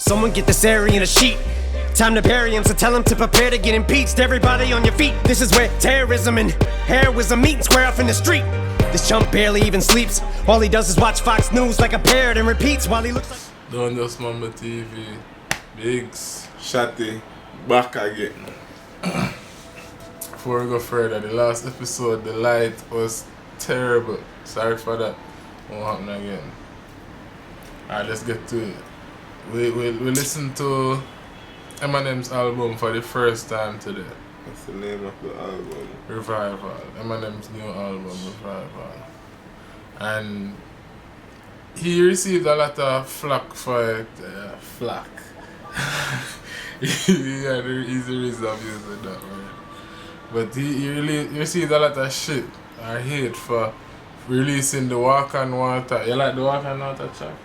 Someone get this Aryan a sheet. Time to bury him, so tell him to prepare to get impeached. Everybody on your feet. This is where terrorism and heroism meet and square off in the street. This chump barely even sleeps. All he does is watch Fox News like a parrot and repeats while he looks like... Don't just Mumble TV. Biggs. Shatty. Back again. Before we go further, the last episode, the light was terrible. Sorry for that. Won't happen again. Alright, let's get to it. We listened to Eminem's album for the first time today. What's the name of the album? Revival. Eminem's new album, Revival. And he received a lot of flack for it. Flack. He's the reason I'm using that word. But he really received a lot of shit or hate for releasing the Walk on Water. You like the Walk on Water track?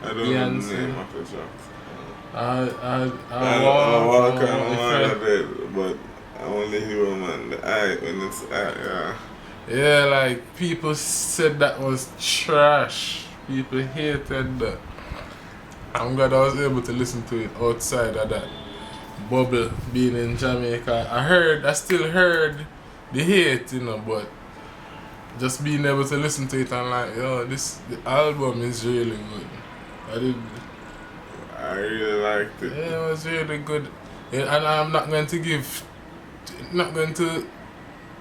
I don't know the name of the track. I walk on water, but I only hear man the eye when it's yeah. Yeah, like people said that was trash. People hated that. I'm glad I was able to listen to it outside of that bubble being in Jamaica. I still heard the hate, you know, but just being able to listen to it and like, yo, the album is really good. I really liked it. Yeah, it was really good. Yeah, and I'm not going to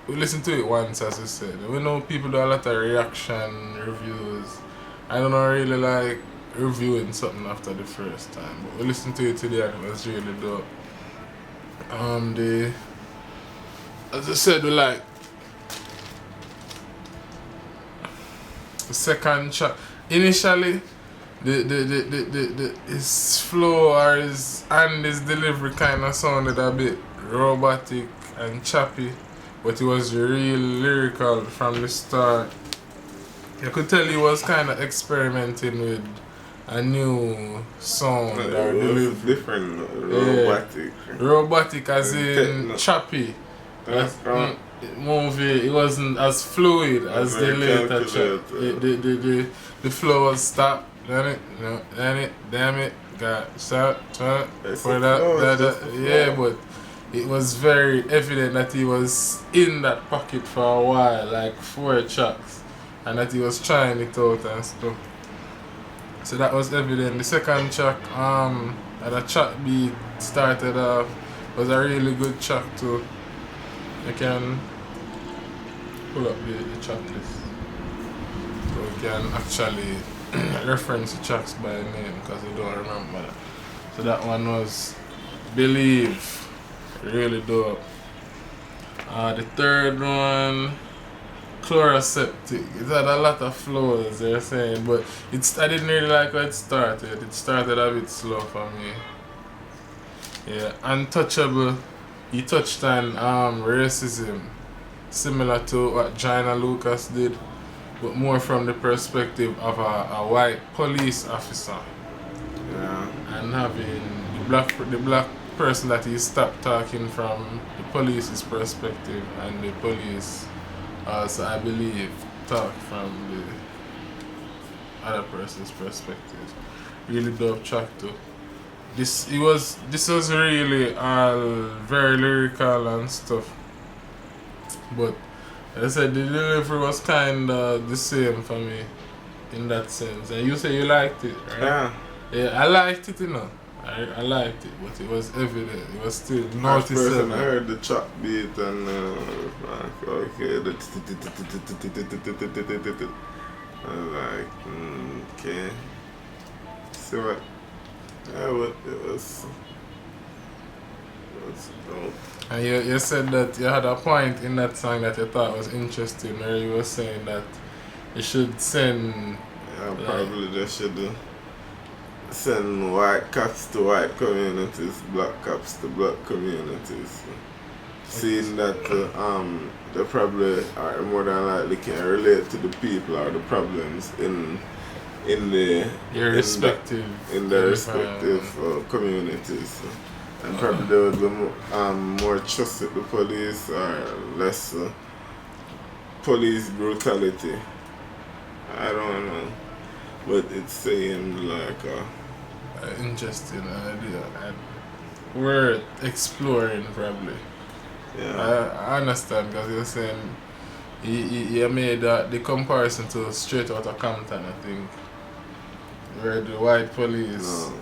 listen to it once, as I said. We know people do a lot of reaction reviews. I don't really like reviewing something after the first time, but we listened to it today and it was really dope. As I said, we like the second track. Initially, his flow or his delivery kind of sounded a bit robotic and choppy, but it was real lyrical from the start. You could tell he was kind of experimenting with a new sound or delivery. Different, robotic. Yeah. Robotic as in choppy. Movie, it wasn't as fluid as the later track. The flow was stopped. Damn it, got shot, for that. Yeah, but it was very evident that he was in that pocket for a while, like 4 tracks, and that he was trying it out and stuff. So that was evident. The second track, the track beat started off, was a really good track too. You can pull up the track list, so we can actually reference the tracks by name because we don't remember that. So that one was Believe, really dope. The third one, Chloroseptic. It had a lot of flows, they're saying, but I didn't really like how it started. It started a bit slow for me. Yeah, Untouchable. He touched on racism, similar to what Gina Lucas did, but more from the perspective of a white police officer. Yeah. And having the black person that he stopped talking from the police's perspective, and the police also, I believe, talk from the other person's perspective. Really dope track too. This was really all very lyrical and stuff, but as I said, the delivery was kinda the same for me in that sense. And you say you liked it, right? Yeah. Yeah, I liked it, you know. I liked it, but it was evident. It was still noticeable. I heard the chop beat and okay, I was like, okay. See what? Yeah, but it was dope. And you said that you had a point in that song that you thought was interesting, where you were saying that you should send... Yeah, probably just should send white cops to white communities, black cops to black communities. Seeing that they probably are more than likely can relate to the people or the problems in their respective communities, and probably they would be more trust with the police or less police brutality. I don't know, but it's saying like interesting idea and worth exploring probably. Yeah. I understand because you're saying he made the comparison to Straight Outta Compton, I think, where the white police. No.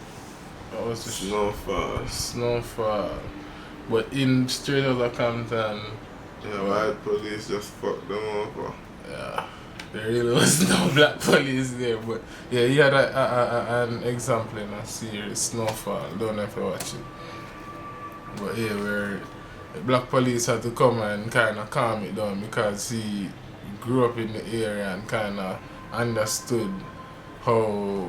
What was the Snowfall. Snowfall. But in Straight Outta Compton, Yeah, white police just fucked them over. yeah, there really was no black police there. But yeah, he had an example in a series, Snowfall. Don't know if you watch it. But yeah, where the black police had to come and kind of calm it down because he grew up in the area and kind of understood how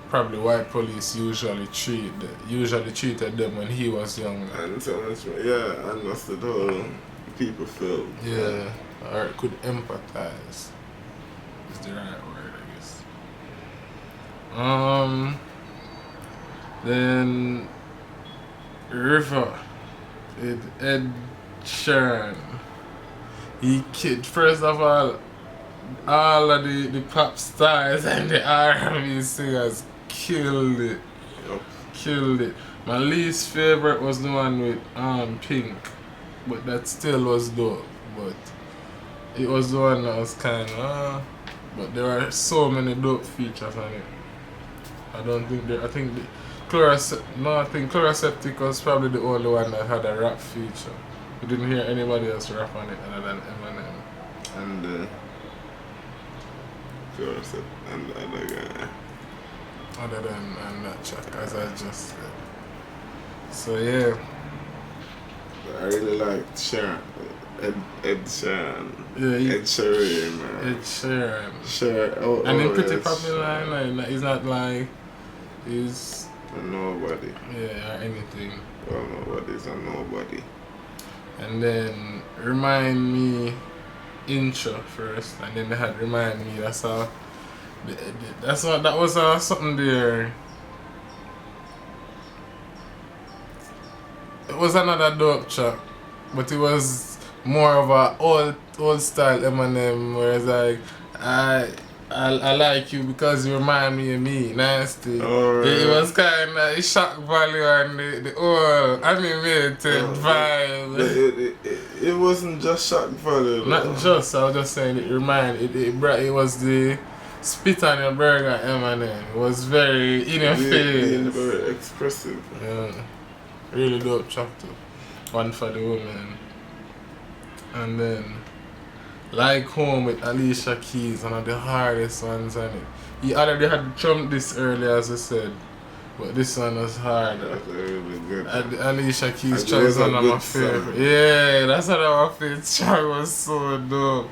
probably white police usually treated them when he was young. And so much, yeah, understood how people feel. Yeah, or could empathize. Is the right word, I guess. Then River with Ed Sheeran. He killed, first of all of the pop stars and the R&B singers killed it. Yep. Killed it. My least favorite was the one with Pink, but that still was dope. But it was the one that was kind of, but there are so many dope features on it. I think Chloroseptic was probably the only one that had a rap feature. We didn't hear anybody else rap on it other than Eminem. And and the other guy. Other than that track, as I just said. So yeah. But I really liked Sharon. Ed Sheeran. Yeah, Ed Sheeran, man. Ed Sheeran. Sheeran. And in pretty popular, like, he's not like he's nobody. yeah, or anything. Well, nobody's a nobody. And then Remind Me intro first, and then they had Remind Me. That was something there. It was another dope track, but it was more of a old style Eminem, whereas like I like you because you remind me of me, nasty. Oh, right. It was kind of shock value and the old animated vibe. It wasn't just shock value. Not just, I was just saying it was the spit on your burger Eminem. It was very in your face. Very expressive. Yeah. Really dope track too. One for the women. And then Like Home with Alicia Keys, one of the hardest ones on it. He already had trumped this earlier, as I said, but this one was hard. That's really good. Alicia Keys track is one of my favorite. Yeah, that's one of my favorite track, was so dope.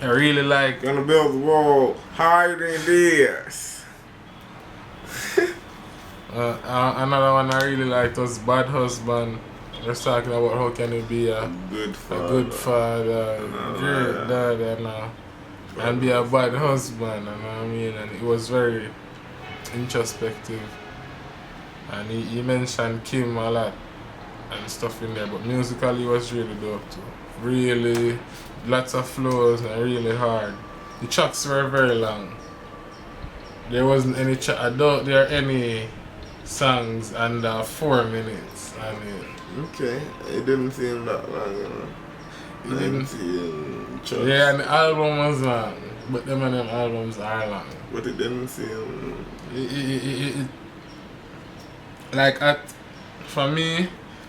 I really like. Gonna build the wall higher than this. Another one I really liked was Bad Husband. We're talking about how can you be a good father, great dad, and be a bad husband, you know what I mean? And it was very introspective. And he mentioned Kim a lot and stuff in there, but musically it was really dope too. Really, lots of flows and really hard. The tracks were very long. There wasn't any I doubt there are any songs under 4 minutes. Okay, it didn't seem that long, you know. It didn't. Tracks. Yeah, and the album was long, but them and them albums are long. But it didn't seem. For me,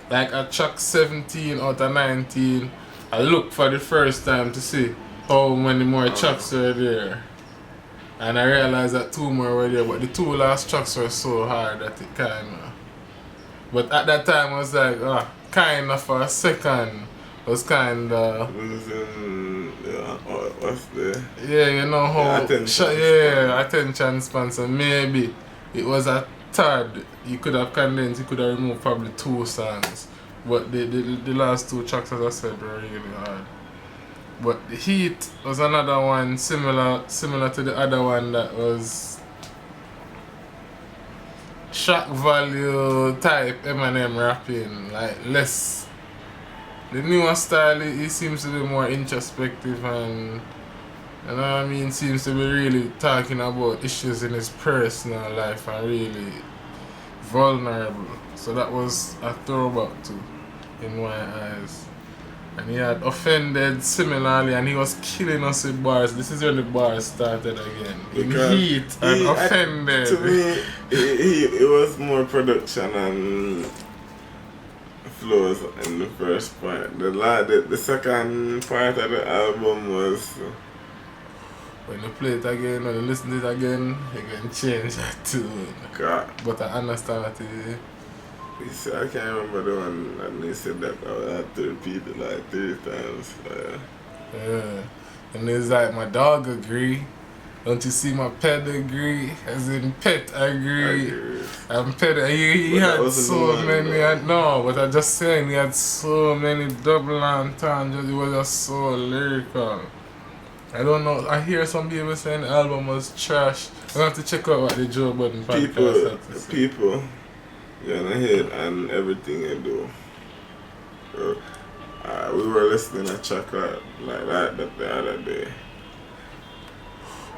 like at track 17 out of 19, I looked for the first time to see how many more tracks were there. And I realized that 2 more were there, but the 2 last tracks were so hard that it kind of. But at that time, I was like, kind of for a second, was kind of. What's the. Yeah, you know how. Attention attention span. So maybe it was a third. You could have condensed, you could have removed probably 2 songs. But the last 2 tracks, as I said, were really hard. But The Heat was another one similar to the other one that was shock value type Eminem rapping, like less. The newer style, he seems to be more introspective and You know what I mean? Seems to be really talking about issues in his personal life and really vulnerable. So that was a throwback to in my eyes. And he had offended similarly, and he was killing us with bars. This is when the bars started again. In heat and offended. To me, it was more production and flows in the first part. The second part of the album was... when you play it again, when you listen to it again, you can change that tune. God. But I understand what it is. I can't remember the one and they said that I had to repeat it like 3 times. Yeah. And it's like my dog agree. Don't you see my pet agree? As in pet agree. And pet he had so many no, but I'm just saying he had so many double entendres, it was just so lyrical. I don't know. I hear some people saying the album was trash. I have to check out what the Joe Budden podcast had to say. People, you're on the head and everything you do. We were listening to track like that the other day.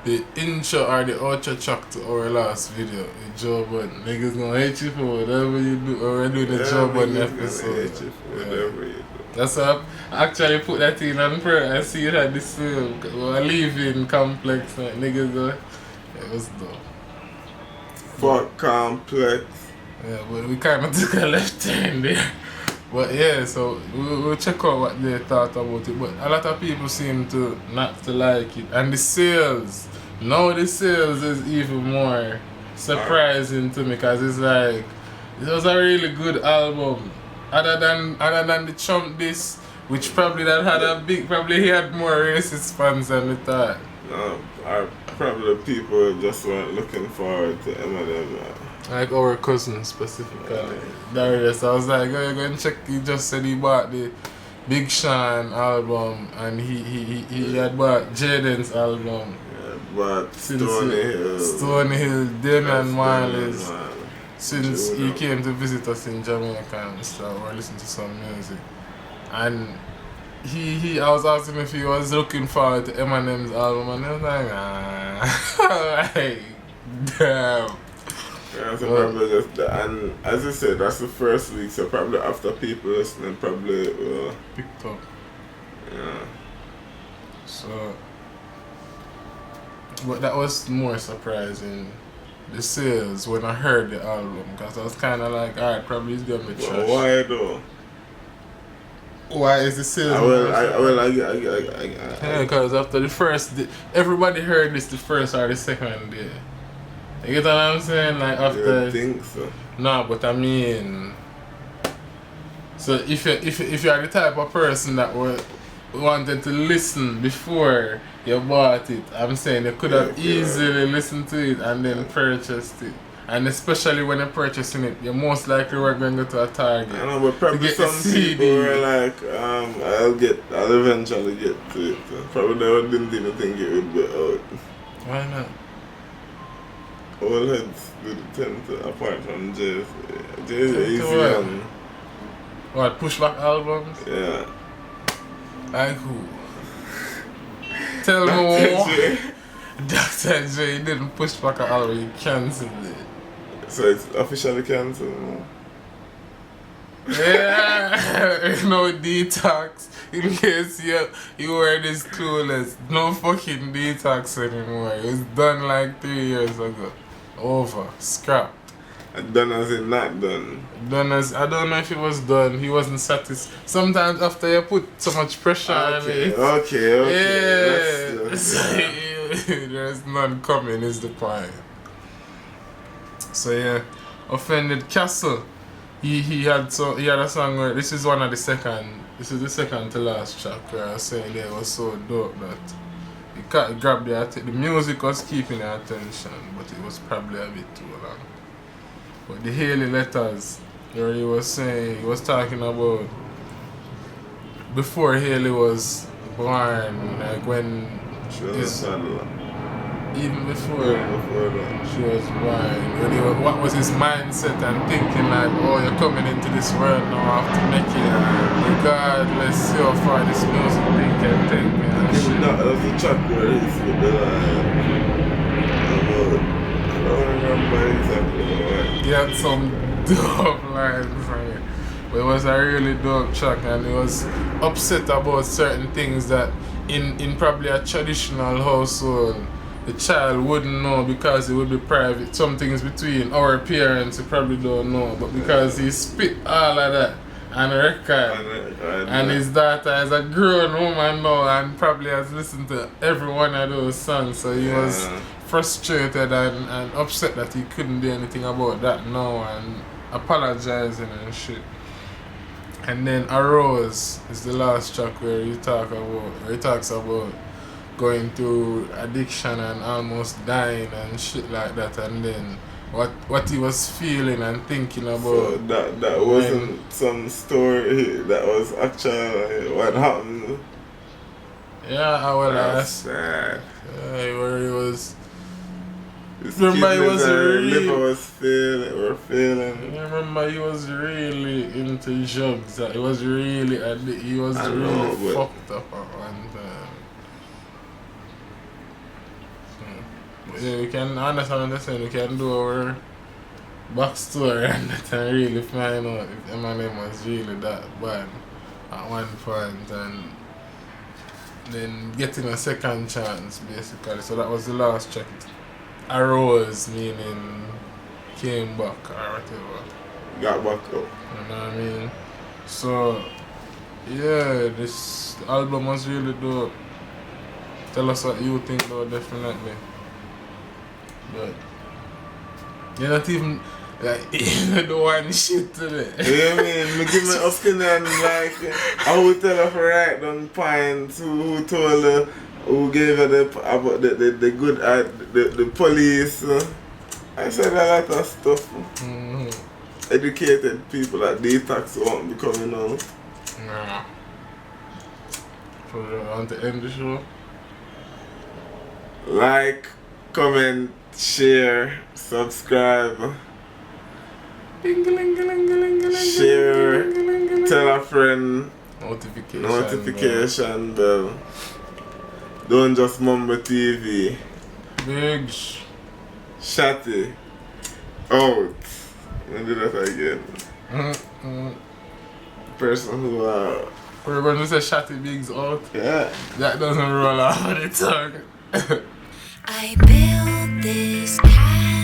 The intro or the outro track to our last video, the Joe Budden. Niggas gonna hate you for whatever you do, or we're doing the Joe Budden episode. Hate you for whatever you do. That's why I actually put that in on prayer and see it at this leaving complex. Like, niggas go, it was dope. Fuck complex. Yeah, but we kind of took a left turn there. But yeah, so we'll check out what they thought about it. But a lot of people seem to not to like it. And the sales, now the sales is even more surprising to me because it's like, it was a really good album. Other than the Trump disc, which probably that had a big, probably he had more racist fans than we thought. No, probably people just weren't looking forward to Eminem. Like our cousin specifically. Darius, I was like, oh, you're going to check, he just said he bought the Big Sean album and he had bought Jaden's album. Yeah, but Stony Hill, Damian Marley's. Since he came to visit us in Jamaica and stuff, we're listening to some music. And I was asking if he was looking forward to Eminem's album and he was like, like, damn. Yeah, so probably just and as I said, that's the first week, so probably after people listening, probably picked up. Yeah. So, but that was more surprising. The sales when I heard the album, because I was kind of like, alright, probably it's gonna be trash. Well, why though? Why is the sales? Yeah, because after the first, everybody heard this the first or the second day. You get what I'm saying? Like after. I think so. No, but I mean, so if you are the type of person that wanted to listen before you bought it, I'm saying you could have easily listened to it and then purchased it. And especially when you're purchasing it, you're most likely we're going to go to a Target. I know, but probably some people were like, I'll eventually get to it. Probably they didn't even think it would be out. Why not? All heads did tend to, apart from Jay's easy on. What, pushback albums? Yeah. Like who? Tell me more. Dr. J didn't push back an album, he cancelled it. So it's officially cancelled now? Yeah, no detox. In case you were this clueless, no fucking detox anymore. It was done like 3 years ago. Over, scrapped. Done as in not done. Done as, I don't know if it was done. He wasn't satisfied. Sometimes after you put so much pressure on it. Okay. Yeah. There's none coming is the point. So yeah, Offended Castle. He had a song where this is the second to last track where I was saying it was so dope that it grabbed the music was keeping your attention, but it was probably a bit too long. But the Haley Letters, where he was talking about before Haley was born, like when Even before that. she was born. What was his mindset and thinking like, oh, you're coming into this world now, I have to make it regardless how far this music thing can take me and shit. That was the track where he's with the line. I don't remember exactly what. He had some dope lines, right? But it was a really dope track and he was upset about certain things that in probably a traditional household the child wouldn't know because it would be private. Some things between our parents you probably don't know, but because he spit all of that on record and his daughter is a grown woman now and probably has listened to every one of those songs, so he was frustrated and upset that he couldn't do anything about that now and apologizing and shit. And then Arose is the last track where he talks about going through addiction and almost dying and shit like that, and then what he was feeling and thinking about. So that wasn't some story, that was actually what happened. Yeah, That's sad. Where he was. His Remember he was liver was failing. I remember he was really into drugs. He was really fucked up at one time. Yeah, we can understand we can do our backstory and that and really find out if Eminem was really that bad at one point and then getting a second chance basically. So that was the last track. Arose meaning came back or whatever. Got back up. You know what I mean? So yeah, this album was really dope. Tell us what you think though, definitely. But you're not even like you don't want shit today. You know what I mean? Me give my opinion like I would tell her for right down points who told her who gave her about the good the police. I said a lot of stuff. Mm-hmm. Educated people that detox won't be coming out. Nah. So you want to end the show? Like, comment, share, subscribe, share, tell a friend, notification bell. Don't just Mumble TV. Big Shatty out. Let me do that again. Person who we're going to say Shatty Bigs out. Yeah. That doesn't roll off the tongue. I built this castle.